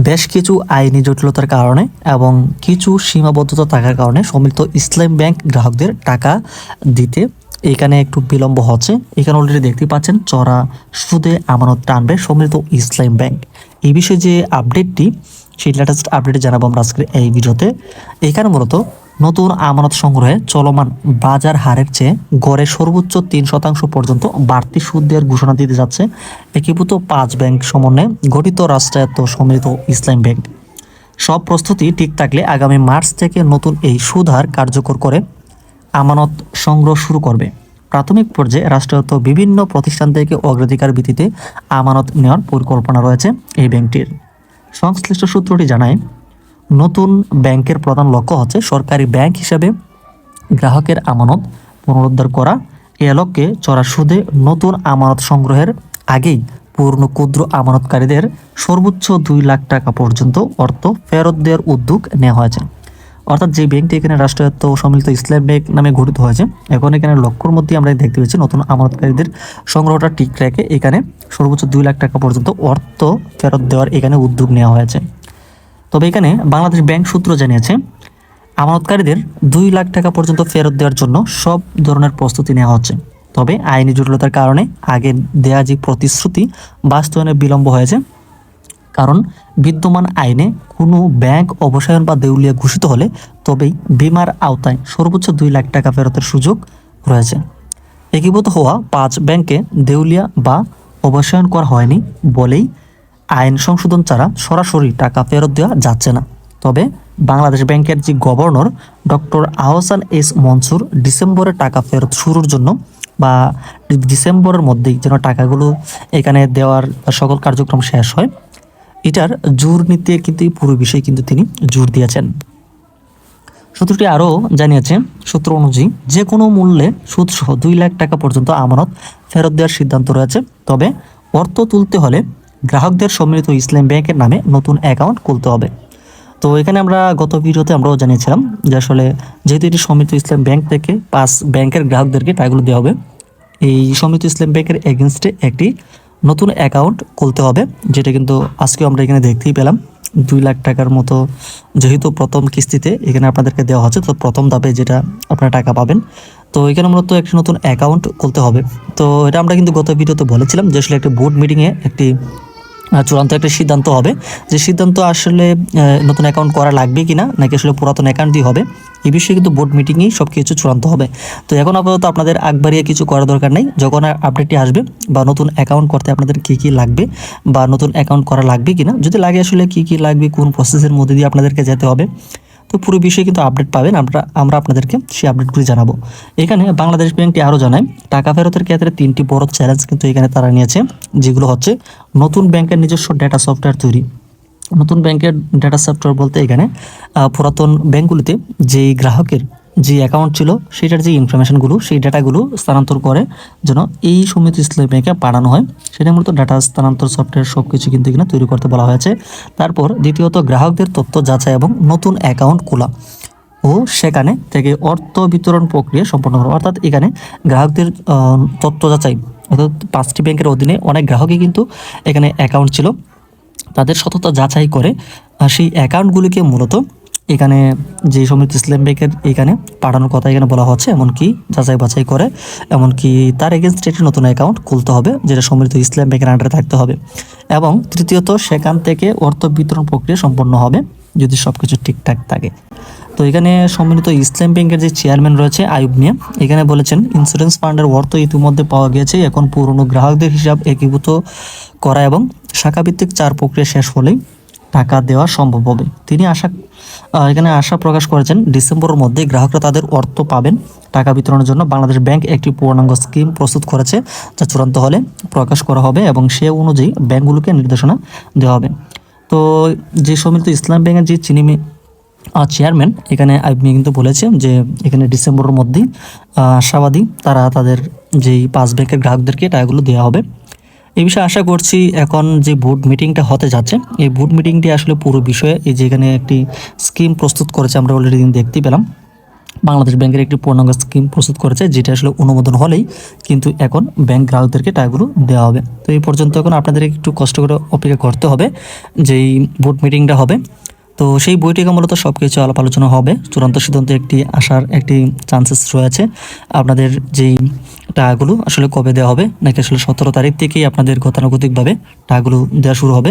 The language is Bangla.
বেশ কিছু আইনি জটিলতার কারণে এবং কিছু সীমাবদ্ধতা থাকার কারণে সম্মিলিত ইসলাম ব্যাংক গ্রাহকদের টাকা দিতে এখানে একটু বিলম্ব হচ্ছে। এখানে অলরেডি দেখতে পাচ্ছেন চড়া সুদে আমানত টানবে সম্মিলিত ইসলাম ব্যাংক। এই বিষয়ে যে আপডেটটি, সেই লেটেস্ট আপডেটে জানাবো আমরা আজকের এই ভিডিওতে। এখানে মূলত নতুন আমানত সংগ্রহে চলমান বাজার হারের চেয়ে গড়ে সর্বোচ্চ 3% পর্যন্ত বাড়তি সুদ দেওয়ার ঘোষণা দিতে যাচ্ছে একীভূত 5 ব্যাংক সমন্বয়ে গঠিত রাষ্ট্রায়ত্ত সম্মিলিত ইসলাম ব্যাংক। সব প্রস্তুতি ঠিক থাকলে আগামী মার্চ থেকে নতুন এই সুদ হার কার্যকর করে আমানত সংগ্রহ শুরু করবে। প্রাথমিক পর্যায়ে রাষ্ট্রায়ত্ত বিভিন্ন প্রতিষ্ঠান থেকে অগ্রাধিকার ভিত্তিতে আমানত নেওয়ার পরিকল্পনা রয়েছে এই ব্যাংকটির। সংশ্লিষ্ট সূত্রটি জানায়, নতুন ব্যাংকের প্রধান লক্ষ্য হচ্ছে সরকারি ব্যাংক হিসাবে গ্রাহকের আমানত পুনরুদ্ধার করা। এ লক্ষ্যে চড়া সুদে নতুন আমানত সংগ্রহের আগেই পুরনো ক্ষুদ্র আমানতকারীদের সর্বোচ্চ 2 লাখ টাকা পর্যন্ত অর্থ ফেরত দেওয়ার উদ্যোগ নেওয়া হয়েছে। অর্থাৎ যে ব্যাংকটি এখানে রাষ্ট্রায়ত্ত সম্মিলিত ইসলাম ব্যাংক নামে গঠিত হয়েছে, এখন এখানে লক্ষ্যর মধ্যে আমরা দেখতে পাচ্ছি নতুন আমানতকারীদের সংগ্রহটা ঠিক রেখে এখানে সর্বোচ্চ 2 লাখ টাকা পর্যন্ত অর্থ ফেরত দেওয়ার এখানে উদ্যোগ নেওয়া হয়েছে। তবে এখানে বাংলাদেশ ব্যাংক সূত্র জানিয়েছে, আমানতকারীদের 2 লাখ টাকা পর্যন্ত ফেরত দেওয়ার জন্য সব ধরনের প্রস্তুতি নেওয়া হচ্ছে। তবে আইনি জটিলতার কারণে আগে দেওয়া যে প্রতিশ্রুতি বাস্তবায়নে বিলম্ব হয়েছে। কারণ বিদ্যমান আইনে কোনো ব্যাংক অবসায়ন বা দেউলিয়া ঘোষিত হলে তবেই বিমার আওতায় সর্বোচ্চ 2 লাখ টাকা ফেরতের সুযোগ রয়েছে। একীভূত হওয়া 5 ব্যাংকে দেউলিয়া বা অবসায়ন করা হয়নি বলেই আইন সংশোধন ছাড়া সরাসরি টাকা ফেরত দেওয়া যাচ্ছে না। তবে বাংলাদেশ ব্যাংকের যে governor doctor Ahsan S Mansur ডিসেম্বরে টাকা ফেরত শুরুর জন্য বা ডিসেম্বরের মধ্যেই যেন টাকাগুলো এখানে দেওয়ার সকল কার্যক্রম শেষ হয়, এটার জোর নিতে কিন্তু পুরো বিষয়ে কিন্তু তিনি জোর দিয়েছেন। সূত্রটি আরও জানিয়েছে, সূত্র অনুযায়ী যে কোনো মূল্যে সুদসহ 2 লাখ টাকা পর্যন্ত আমানত ফেরত দেওয়ার সিদ্ধান্ত রয়েছে। তবে অর্থ তুলতে হলে গ্রাহকদের সম্মিলিত ইসলাম ব্যাংকের নামে নতুন অ্যাকাউন্ট খুলতে হবে। তো এখানে আমরা গত ভিডিওতে আমরাও জানিয়েছিলাম যে আসলে যেহেতু এটি সম্মিলিত ইসলাম ব্যাংক থেকে 5 ব্যাংকের গ্রাহকদেরকে টাকাগুলো দেওয়া হবে, এই সম্মিলিত ইসলাম ব্যাংকের এগেনস্টে একটি নতুন অ্যাকাউন্ট খুলতে হবে, যেটা কিন্তু আজকে আমরা এখানে দেখতেই পেলাম 2 লাখ টাকার মতো যেহেতু প্রথম কিস্তিতে এখানে আপনাদেরকে দেওয়া হচ্ছে, তো প্রথম ধাপে যেটা আপনারা টাকা পাবেন, তো এখানে মূলত একটি নতুন অ্যাকাউন্ট খুলতে হবে। তো এটা আমরা কিন্তু গত ভিডিওতে বলেছিলাম যে আসলে একটি বোর্ড মিটিংয়ে একটি চূড়ান্ত একটা সিদ্ধান্ত হবে, যে সিদ্ধান্ত আসলে নতুন অ্যাকাউন্ট করা লাগবে কিনা নাকি আসলে পুরাতন অ্যাকাউন্ট দিয়ে হবে, এই বিষয়ে কিন্তু বোর্ড মিটিংয়েই সব কিছু চূড়ান্ত হবে। তো এখন আপাতত আপনাদের আগবাড়িয়ে কিছু করার দরকার নেই। যখন আপডেটটি আসবে বা নতুন অ্যাকাউন্ট করতে আপনাদের কী কী লাগবে বা নতুন অ্যাকাউন্ট করা লাগবে কিনা, যদি লাগে আসলে কী কী লাগবে, কোন প্রসেসের মধ্যে দিয়ে আপনাদেরকে যেতে হবে, তো পুরো বিষয়ে কিন্তু আপডেট পাবেন। আমরা আপনাদেরকে সেই আপডেটগুলি জানাবো। এখানে বাংলাদেশ ব্যাংকটি আরও জানায়, টাকা ফেরতের ক্ষেত্রে 3টি বড় চ্যালেঞ্জ কিন্তু এখানে তারা নিয়েছে, যেগুলো হচ্ছে নতুন ব্যাংকের নিজস্ব ডেটা সফটওয়্যার তৈরি। নতুন ব্যাংকের ডেটা সফটওয়্যার বলতে এখানে পুরাতন ব্যাংকগুলিতে যেই গ্রাহকের যে অ্যাকাউন্ট ছিল সেটার যে ইনফরমেশনগুলো, সেই ডাটাগুলো স্থানান্তর করে যেন এই সম্মিলিত ইসলামী ব্যাংকে পাঠানো হয়, সেটা মূলত ডাটা স্থানান্তর সফটওয়্যার সব কিছু কিন্তু এখানে তৈরি করতে বলা হয়েছে। তারপর দ্বিতীয়ত গ্রাহকদের তথ্য যাচাই এবং নতুন অ্যাকাউন্ট খোলা ও সেখানে থেকে অর্থ বিতরণ প্রক্রিয়া সম্পন্ন করা। অর্থাৎ এখানে গ্রাহকদের তথ্য যাচাই, অর্থাৎ 5টি ব্যাংকের অধীনে অনেক গ্রাহকই কিন্তু এখানে অ্যাকাউন্ট ছিল, তাদের সততা যাচাই করে সেই অ্যাকাউন্টগুলিকে মূলত এখানে যে সম্মিলিত ইসলাম ব্যাংকের এখানে পাঠানোর কথা এখানে বলা হচ্ছে, এমনকি যাচাই বাছাই করে এমনকি তার এগেনস্টে একটি নতুন অ্যাকাউন্ট খুলতে হবে, যেটা সম্মিলিত ইসলাম ব্যাংকের আন্ডারে থাকতে হবে। এবং তৃতীয়ত সেখান থেকে অর্থ বিতরণ প্রক্রিয়া সম্পন্ন হবে যদি সব কিছু ঠিকঠাক থাকে। তো এখানে সম্মিলিত ইসলাম ব্যাংকের যে চেয়ারম্যান রয়েছে আইয়ুব মিয়া, এখানে বলেছেন, ইন্স্যুরেন্স ফান্ডের অর্থ ইতিমধ্যে পাওয়া গিয়েছে, এখন পুরনো গ্রাহকদের হিসাব একীভূত করা এবং শাখাভিত্তিক 4 প্রক্রিয়া শেষ হলেই টাকা দেওয়া সম্ভব হবে। তিনি এখানে আশা প্রকাশ করেছেন ডিসেম্বরের মধ্যে গ্রাহকরা তাদের অর্থ পাবেন। টাকা বিতরণের জন্য বাংলাদেশ ব্যাংক একটি পূর্ণাঙ্গ স্কিম প্রস্তুত করেছে, যা চূড়ান্ত হলে প্রকাশ করা হবে এবং সে অনুযায়ী ব্যাংকগুলোকে নির্দেশনা দেওয়া হবে। তো যে সম্মিলিত ইসলাম ব্যাংকের যে চেয়ারম্যান এখানে আইয়ুব মিয়া কিন্তু বলেছে যে এখানে ডিসেম্বরের মধ্যেই আশাবাদী তারা তাদের যেই 5 ব্যাংকের গ্রাহকদেরকে টাকাগুলো দেওয়া হবে। এই বিষয়ে আশা করছি এখন যে বোর্ড মিটিংটা হতে যাচ্ছে, এই বোর্ড মিটিংটি আসলে পুরো বিষয়ে এই যে এখানে একটি স্কিম প্রস্তুত করেছে আমরা অলরেডি দেখতে পেলাম, বাংলাদেশ ব্যাংকের একটি পূর্ণাঙ্গ স্কিম প্রস্তুত করেছে, যেটা আসলে অনুমোদন হলেই কিন্তু এখন ব্যাংক গ্রাহকদেরকে টাকাগুলো দেওয়া হবে। তো এই পর্যন্ত এখন আপনাদের একটু কষ্ট করে অপেক্ষা করতে হবে যেই বোর্ড মিটিংটা হবে। তো সেই বইটিকে মূলত সব কিছু আলাপ আলোচনা হবে, চূড়ান্ত সিদ্ধান্তে একটি আসার একটি চান্সেস রয়েছে। আপনাদের যেই টাকাগুলো আসলে কবে দেওয়া হবে, নাকি আসলে 17 তারিখ থেকেই আপনাদের গতানুগতিকভাবে টাকাগুলো দেওয়া শুরু হবে।